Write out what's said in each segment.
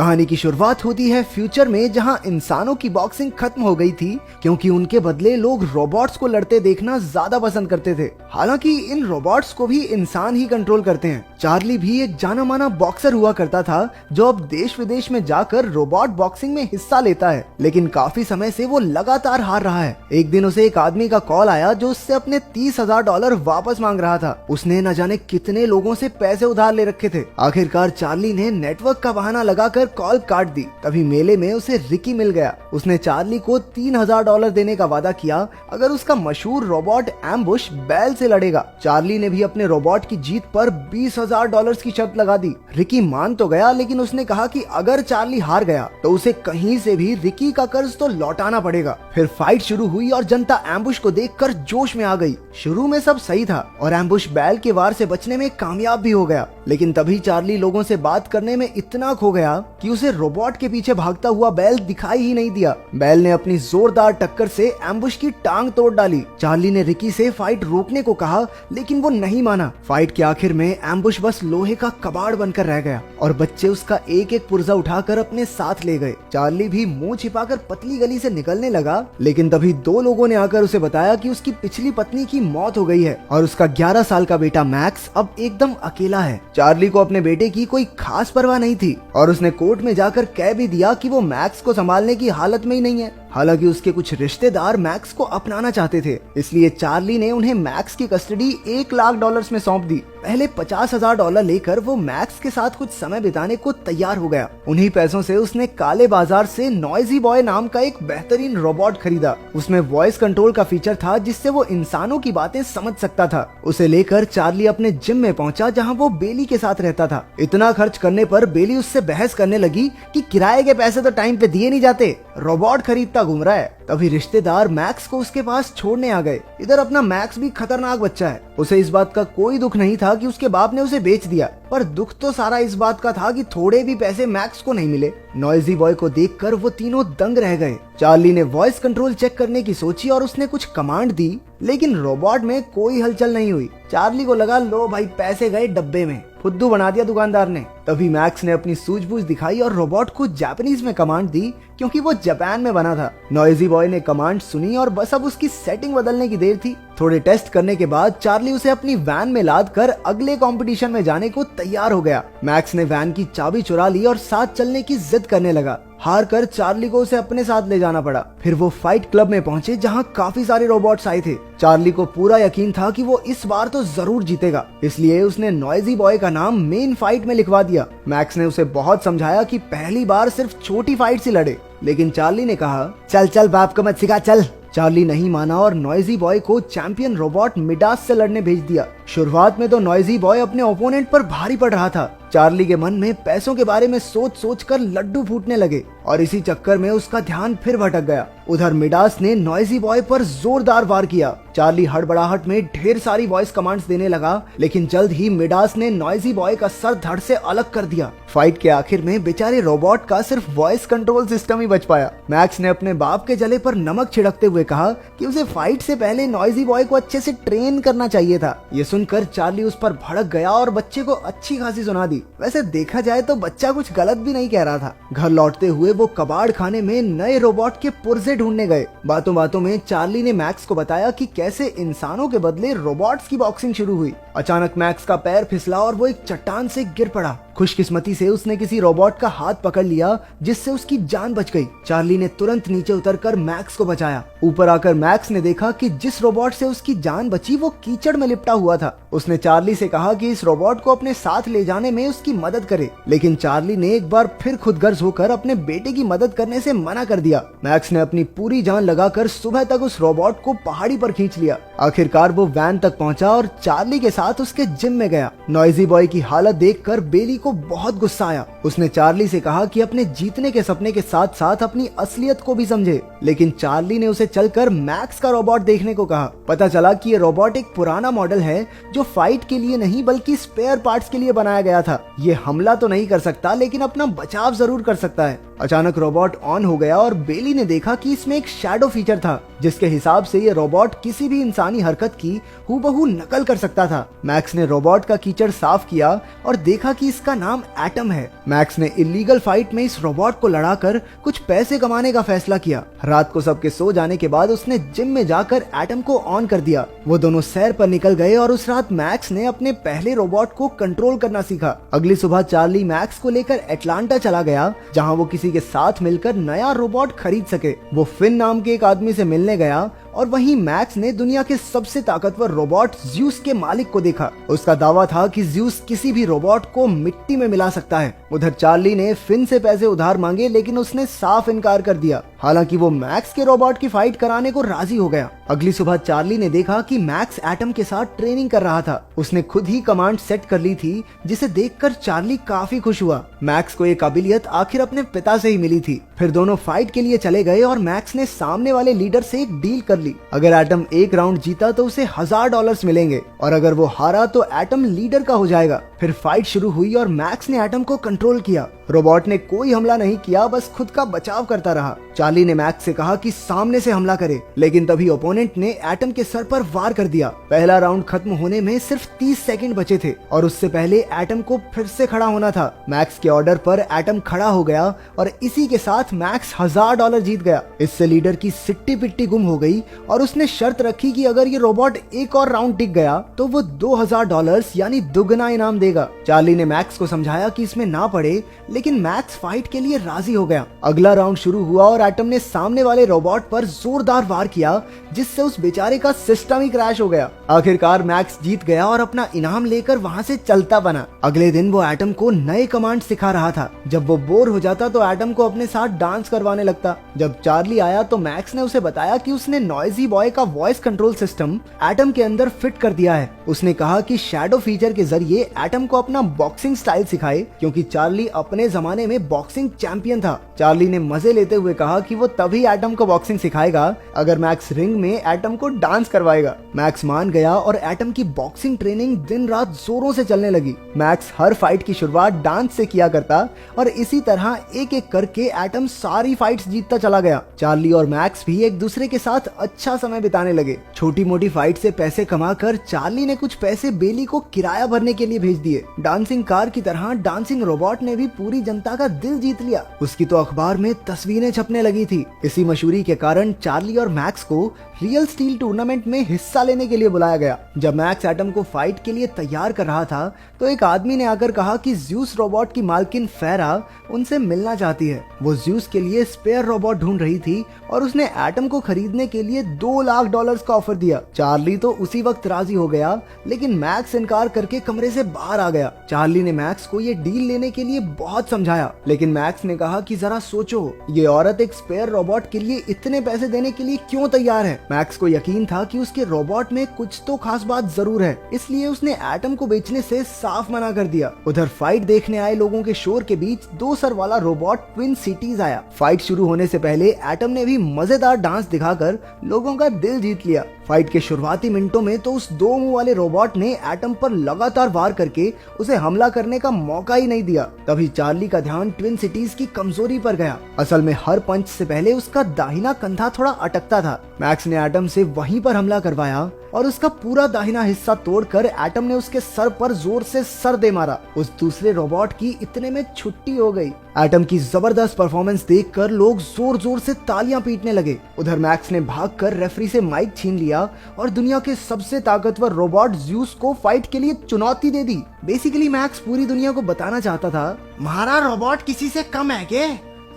कहानी की शुरुआत होती है फ्यूचर में, जहां इंसानों की बॉक्सिंग खत्म हो गई थी क्योंकि उनके बदले लोग रोबोट्स को लड़ते देखना ज्यादा पसंद करते थे। हालांकि इन रोबोट्स को भी इंसान ही कंट्रोल करते हैं। चार्ली भी एक जाना माना बॉक्सर हुआ करता था जो अब देश विदेश में जाकर रोबोट बॉक्सिंग में हिस्सा लेता है, लेकिन काफी समय से वो लगातार हार रहा है। एक दिन उसे एक आदमी का कॉल आया जो उससे अपने $30,000 वापस मांग रहा था। उसने न जाने कितने लोगों से पैसे उधार ले रखे थे। आखिरकार चार्ली ने नेटवर्क का बहाना लगाकर कॉल काट दी। तभी मेले में उसे रिकी मिल गया। उसने चार्ली को $3,000 देने का वादा किया अगर उसका मशहूर रोबोट एम्बुश बैल से लड़ेगा। चार्ली ने भी अपने रोबोट की जीत पर $20,000 की शर्त लगा दी। रिकी मान तो गया, लेकिन उसने कहा कि अगर चार्ली हार गया तो उसे कहीं से भी रिकी का कर्ज तो लौटाना पड़ेगा। फिर फाइट शुरू हुई और जनता एम्बुश को देखकर जोश में आ गई। शुरू में सब सही था और एम्बुश बैल के वार से बचने में कामयाब भी हो गया, लेकिन तभी चार्ली लोगों से बात करने में इतना खो गया कि उसे रोबोट के पीछे भागता हुआ बैल दिखाई ही नहीं दिया। बैल ने अपनी जोरदार टक्कर से एम्बुश की टांग तोड़ डाली। चार्ली ने रिकी से फाइट रोकने को कहा, लेकिन वो नहीं माना। फाइट के आखिर में एम्बुश बस लोहे का कबाड़ बनकर रह गया और बच्चे उसका एक एक पुर्जा उठाकर अपने साथ ले गए। चार्ली भी मुंह छिपाकर पतली गली से निकलने लगा, लेकिन तभी दो लोगों ने आकर उसे बताया कि उसकी पिछली पत्नी की मौत हो गई है और उसका 11 साल का बेटा मैक्स अब एकदम अकेला है। चार्ली को अपने बेटे की कोई खास परवाह नहीं थी और उसने कोर्ट में जाकर कह भी दिया कि वो मैक्स को संभालने की हालत में ही नहीं है। हालांकि उसके कुछ रिश्तेदार मैक्स को अपनाना चाहते थे, इसलिए चार्ली ने उन्हें मैक्स की कस्टडी $1,00,000 में सौंप दी। पहले $50,000 लेकर वो मैक्स के साथ कुछ समय बिताने को तैयार हो गया। उन्हीं पैसों से उसने काले बाजार से नॉइजी बॉय नाम का एक बेहतरीन रोबोट खरीदा। उसमें वॉइस कंट्रोल का फीचर था जिससे वो इंसानों की बातें समझ सकता था। उसे लेकर चार्ली अपने जिम में पहुंचा जहां वो बेली के साथ रहता था। इतना खर्च करने पर बेली उससे बहस करने लगी कि किराए के पैसे तो टाइम पे दिए नहीं जाते, रोबोट खरीदता घूम रहा है। तभी रिश्तेदार मैक्स को उसके पास छोड़ने आ गए। इधर अपना मैक्स भी खतरनाक बच्चा है। उसे इस बात का कोई दुख नहीं था कि उसके बाप ने उसे बेच दिया, पर दुख तो सारा इस बात का था कि थोड़े भी पैसे मैक्स को नहीं मिले। नॉइजी बॉय को देखकर वो तीनों दंग रह गए। चार्ली ने वॉइस कंट्रोल चेक करने की सोची और उसने कुछ कमांड दी, लेकिन रोबोट में कोई हलचल नहीं हुई। चार्ली को लगा लो भाई पैसे गए डब्बे में, फुद्दू बना दिया दुकानदार ने। तभी मैक्स ने अपनी सूझबूझ दिखाई और रोबोट को जापानीज में कमांड दी क्योंकि वो जापान में बना था। नॉइजी बॉय ने कमांड सुनी और बस अब उसकी सेटिंग बदलने की देर थी। थोड़े टेस्ट करने के बाद चार्ली उसे अपनी वैन में लाद कर अगले कंपटीशन में जाने को तैयार हो गया। मैक्स ने वैन की चाबी चुरा ली और साथ चलने की जिद करने लगा। हार कर चार्ली को उसे अपने साथ ले जाना पड़ा। फिर वो फाइट क्लब में पहुंचे जहां काफी सारे रोबोट्स आए थे। चार्ली को पूरा यकीन था कि वो इस बार तो जरूर जीतेगा, इसलिए उसने नॉइजी बॉय का नाम मेन फाइट में लिखवा दिया। मैक्स ने उसे बहुत समझाया कि पहली बार सिर्फ छोटी फाइट से लड़े, लेकिन चार्ली ने कहा चल चल बाप को मत सिखा चल। चार्ली नहीं माना और नॉइजी बॉय को चैंपियन रोबोट मिडास से लड़ने भेज दिया। शुरुआत में तो नॉइजी बॉय अपने ओपोनेंट पर भारी पड़ रहा था। चार्ली के मन में पैसों के बारे में सोच सोच कर लड्डू फूटने लगे और इसी चक्कर में उसका ध्यान फिर भटक गया। उधर मिडास ने नॉइजी बॉय पर जोरदार वार किया। चार्ली हड़बड़ाहट में ढेर सारी वॉइस कमांड्स देने लगा, लेकिन जल्द ही मिडास ने नॉइजी बॉय का सर धड़ से अलग कर दिया। फाइट के आखिर में बेचारे रोबोट का सिर्फ वॉइस कंट्रोल सिस्टम ही बच पाया। मैक्स ने अपने बाप के जले पर नमक छिड़कते हुए कहा कि उसे फाइट से पहले नॉइजी बॉय को अच्छे से ट्रेन करना चाहिए था। ये सुनकर चार्ली उस पर भड़क गया और बच्चे को अच्छी खासी सुना दी। वैसे देखा जाए तो बच्चा कुछ गलत भी नहीं कह रहा था। घर लौटते हुए वो कबाड़ खाने में नए रोबोट के पुर्जे ढूंढने गए। बातों बातों में चार्ली ने मैक्स को बताया कि कैसे इंसानों के बदले रोबोट्स की बॉक्सिंग शुरू हुई। अचानक मैक्स का पैर फिसला और वो एक चट्टान से गिर पड़ा। खुशकिस्मती से उसने किसी रोबोट का हाथ पकड़ लिया जिससे उसकी जान बच गई। चार्ली ने तुरंत नीचे उतरकर मैक्स को बचाया। ऊपर आकर मैक्स ने देखा कि जिस रोबोट से उसकी जान बची वो कीचड़ में लिपटा हुआ था। उसने चार्ली से कहा कि इस रोबोट को अपने साथ ले जाने में उसकी मदद करे, लेकिन चार्ली ने एक बार फिर खुदगर्ज होकर अपने बेटे की मदद करने से मना कर दिया। मैक्स ने अपनी पूरी जान लगाकर सुबह तक उस रोबोट को पहाड़ी पर खींच लिया। आखिरकार वो वैन तक पहुंचा और चार्ली के साथ उसके जिम में गया। नॉइजी बॉय की हालत देखकर बेली को बहुत गुस्सा आया। उसने चार्ली से कहा कि अपने जीतने के सपने के साथ साथ अपनी असलियत को भी समझे, लेकिन चार्ली ने उसे चलकर मैक्स का रोबोट देखने को कहा। पता चला कि ये रोबोट एक पुराना मॉडल है जो फाइट के लिए नहीं बल्कि स्पेयर पार्ट्स के लिए बनाया गया था। ये हमला तो नहीं कर सकता, लेकिन अपना बचाव जरूर कर सकता है। अचानक रोबोट ऑन हो गया और बेली ने देखा कि इसमें एक शैडो फीचर था जिसके हिसाब से ये रोबोट किसी भी इंसानी हरकत की हूबहू नकल कर सकता था। मैक्स ने रोबोट का कीचड़ साफ किया और देखा कि इसका नाम एटम है। मैक्स ने इलीगल फाइट में इस रोबोट को लड़ाकर कुछ पैसे कमाने का फैसला किया। रात को सबके सो जाने के बाद उसने जिम में जाकर एटम को ऑन कर दिया। वो दोनों सैर पर निकल गए और उस रात मैक्स ने अपने पहले रोबोट को कंट्रोल करना सीखा। अगली सुबह चार्ली मैक्स को लेकर एटलांटा चला गया, जहाँ वो किसी के साथ मिलकर नया रोबोट खरीद सके। वो फिन नाम के एक आदमी से मिलने गया और वहीं मैक्स ने दुनिया के सबसे ताकतवर रोबोट ज्यूस के मालिक को देखा। उसका दावा था कि ज्यूस किसी भी रोबोट को मिट्टी में मिला सकता है। उधर चार्ली ने फिन से पैसे उधार मांगे, लेकिन उसने साफ इनकार कर दिया। हालांकि वो मैक्स के रोबोट की फाइट कराने को राजी हो गया। अगली सुबह चार्ली ने देखा कि मैक्स एटम के साथ ट्रेनिंग कर रहा था। उसने खुद ही कमांड सेट कर ली थी, जिसे देखकर चार्ली काफी खुश हुआ। मैक्स को ये काबिलियत आखिर अपने पिता से ही मिली थी। फिर दोनों फाइट के लिए चले गए और मैक्स ने सामने वाले लीडर से एक डील कर ली। अगर एटम एक राउंड जीता तो उसे $1000 मिलेंगे और अगर वो हारा तो एटम लीडर का हो जाएगा। फिर फाइट शुरू हुई और मैक्स ने एटम को कंट्रोल किया। रोबोट ने कोई हमला नहीं किया, बस खुद का बचाव करता रहा। चार्ली ने मैक्स से कहा कि सामने से हमला करे, लेकिन तभी ओपोनेंट ने एटम के सर पर वार कर दिया। पहला राउंड खत्म होने में सिर्फ 30 सेकंड बचे थे और उससे पहले एटम को फिर से खड़ा होना था। मैक्स के ऑर्डर पर एटम खड़ा हो गया और इसी के साथ मैक्स $1000 जीत गया। इससे लीडर की सिट्टी पिट्टी गुम हो गई और उसने शर्त रखी कि अगर ये रोबोट एक और राउंड टिक गया तो वो $2000 यानी दुगना इनाम देगा। चार्ली ने मैक्स को समझाया कि इसमें ना पड़े, लेकिन मैक्स फाइट के लिए राजी हो गया। अगला राउंड शुरू हुआ और एटम ने सामने वाले रोबोट पर जोरदार वार किया, जिससे उस बेचारे का सिस्टम ही क्रैश हो गया। आखिरकार मैक्स जीत गया और अपना इनाम लेकर वहां से चलता बना। अगले दिन वो एटम को नए कमांड सिखा रहा था। जब वो बोर हो जाता तो एटम को अपने साथ डांस करवाने लगता। जब चार्ली आया तो मैक्स ने उसे बताया कि उसने नॉइजी बॉय का वॉइस कंट्रोल सिस्टम एटम के अंदर फिट कर दिया है। उसने कहा कि शैडो फीचर के जरिए एटम को अपना बॉक्सिंग स्टाइल सिखाए, क्योंकि चार्ली अपने जमाने में बॉक्सिंग चैंपियन था। चार्ली ने मजे लेते हुए कहा कि वो तभी एटम को बॉक्सिंग सिखाएगा अगर मैक्स रिंग में एटम को डांस करवाएगा। मैक्स मान गया और एटम की बॉक्सिंग ट्रेनिंग दिन रात जोरों से चलने लगी। मैक्स हर फाइट की शुरुआत डांस से किया करता और इसी तरह एक एक करके एटम सारी फाइट्स जीतता चला गया। चार्ली और मैक्स भी एक दूसरे के साथ अच्छा समय बिताने लगे। छोटी मोटी फाइट से पैसे कमाकर चार्ली ने कुछ पैसे बेली को किराया भरने के लिए भेज दिए। डांसिंग कार की तरह डांसिंग रोबोट ने भी पूरी जनता का दिल जीत लिया। उसकी तो अखबार में तस्वीरें छपने लगी थी। इसी मशहूरी के कारण चार्ली और मैक्स को रियल स्टील टूर्नामेंट में हिस्सा लेने के लिए बुलाया गया। जब मैक्स एटम को फाइट के लिए तैयार कर रहा था तो एक आदमी ने आकर कहा कि ज्यूस रोबोट की मालकिन फेरा उनसे मिलना चाहती है। वो ज्यूस के लिए स्पेयर रोबोट ढूंढ रही थी और उसने एटम को खरीदने के लिए $2 लाख का ऑफर दिया। चार्ली तो उसी वक्त राजी हो गया, लेकिन मैक्स इनकार करके कमरे से बाहर आ गया। चार्ली ने मैक्स को ये डील लेने के लिए बहुत समझाया, लेकिन मैक्स ने कहा कि जरा सोचो, ये औरत एक स्पेयर रोबोट के लिए इतने पैसे देने के लिए क्यों तैयार है। मैक्स को यकीन था कि उसके रोबोट में कुछ तो खास बात जरूर है, इसलिए उसने एटम को बेचने से साफ मना कर दिया। उधर फाइट देखने आए लोगों के शोर के बीच 2 सर वाला रोबोट ट्विन सिटीज आया। फाइट शुरू होने से पहले एटम ने भी मजेदार डांस दिखाकर लोगों का दिल जीत लिया। फाइट के शुरुआती मिनटों में तो उस 2 मुंह वाले रोबोट ने एटम पर लगातार वार करके उसे हमला करने का मौका ही नहीं दिया। तभी चार्ली का ध्यान ट्विन सिटीज की कमजोरी पर गया। असल में हर पंच से पहले उसका दाहिना कंधा थोड़ा अटकता था। मैक्स ने एटम से वहीं पर हमला करवाया और उसका पूरा दाहिना हिस्सा तोड़कर एटम ने उसके सर पर जोर से सर दे मारा। उस दूसरे रोबोट की इतने में छुट्टी हो गई। एटम की जबरदस्त परफॉर्मेंस देखकर लोग जोर जोर से तालियां पीटने लगे। उधर मैक्स ने भागकर रेफरी से माइक छीन लिया और दुनिया के सबसे ताकतवर रोबोट ज्यूस को फाइट के लिए चुनौती दे दी। बेसिकली मैक्स पूरी दुनिया को बताना चाहता था, हमारा रोबोट किसी से कम है क्या?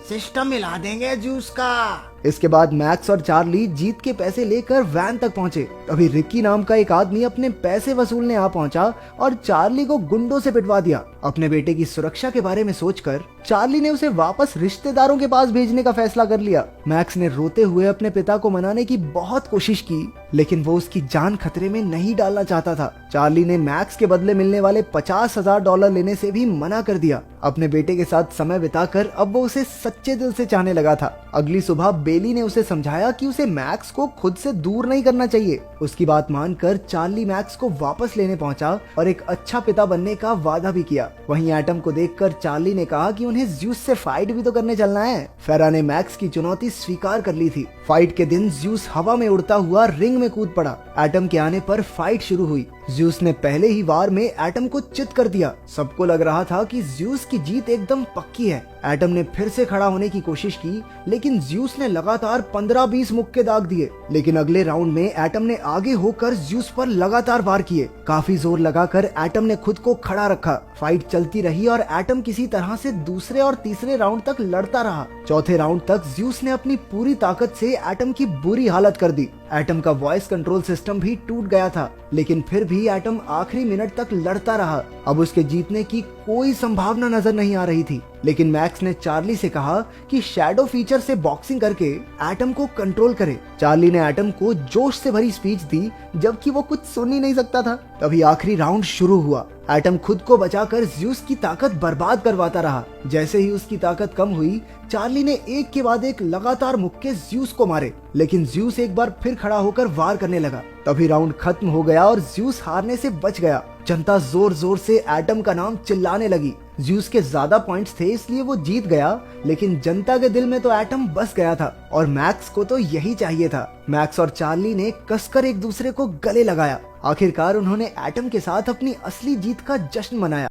सिस्टम मिला देंगे ज्यूस का। इसके बाद मैक्स और चार्ली जीत के पैसे लेकर वैन तक पहुंचे। तभी रिकी नाम का एक आदमी अपने पैसे वसूलने आ पहुंचा और चार्ली को गुंडों से पिटवा दिया। अपने बेटे की सुरक्षा के बारे में सोचकर चार्ली ने उसे वापस रिश्तेदारों के पास भेजने का फैसला कर लिया। मैक्स ने रोते हुए अपने पिता को मनाने की बहुत कोशिश की, लेकिन वो उसकी जान खतरे में नहीं डालना चाहता था। चार्ली ने मैक्स के बदले मिलने वाले $50,000 लेने से भी मना कर दिया। अपने बेटे के साथ समय बिताकर अब वो उसे सच्चे दिल से चाहने लगा था। अगली सुबह बेली ने उसे समझाया कि उसे मैक्स को खुद से दूर नहीं करना चाहिए। उसकी बात मानकर चार्ली मैक्स को वापस लेने पहुंचा और एक अच्छा पिता बनने का वादा भी किया। वहीं एटम को देखकर चार्ली ने कहा कि उन्हें ज्यूस से फाइट भी तो करने चलना है। फेरा ने मैक्स की चुनौती स्वीकार कर ली थी। फाइट के दिन ज्यूस हवा में उड़ता हुआ रिंग में कूद पड़ा। एटम के आने पर फाइट शुरू हुई। ज्यूस ने पहले ही वार में एटम को चित कर दिया। सबको लग रहा था कि ज्यूस की जीत एकदम पक्की है। एटम ने फिर से खड़ा होने की कोशिश की, लेकिन ज्यूस ने लगातार 15-20 मुक्के दाग दिए। लेकिन अगले राउंड में एटम ने आगे होकर ज्यूस पर लगातार वार किए। काफी जोर लगाकर एटम ने खुद को खड़ा रखा। फाइट चलती रही और एटम किसी तरह से दूसरे और तीसरे राउंड तक लड़ता रहा। चौथे राउंड तक ज्यूस ने अपनी पूरी ताकत से एटम की बुरी हालत कर दी। एटम का वॉइस कंट्रोल सिस्टम भी टूट गया था, लेकिन फिर भी एटम आखिरी मिनट तक लड़ता रहा। अब उसके जीतने की कोई संभावना नजर नहीं आ रही थी। लेकिन मैक्स ने चार्ली से कहा कि शैडो फीचर से बॉक्सिंग करके एटम को कंट्रोल करे। चार्ली ने एटम को जोश से भरी स्पीच दी, जबकि वो कुछ सुन ही नहीं सकता था। तभी आखिरी राउंड शुरू हुआ। एटम खुद को बचाकर ज्यूस की ताकत बर्बाद करवाता रहा। जैसे ही उसकी ताकत कम हुई, चार्ली ने एक के बाद एक लगातार मुक्के ज्यूस को मारे, लेकिन ज्यूस एक बार फिर खड़ा होकर वार करने लगा। तभी राउंड खत्म हो गया और ज्यूस हारने से बच गया। जनता जोर जोर से एटम का नाम चिल्लाने लगी। ज्यूस के ज्यादा पॉइंट्स थे, इसलिए वो जीत गया, लेकिन जनता के दिल में तो एटम बस गया था और मैक्स को तो यही चाहिए था। मैक्स और चार्ली ने कसकर एक दूसरे को गले लगाया। आखिरकार उन्होंने एटम के साथ अपनी असली जीत का जश्न मनाया।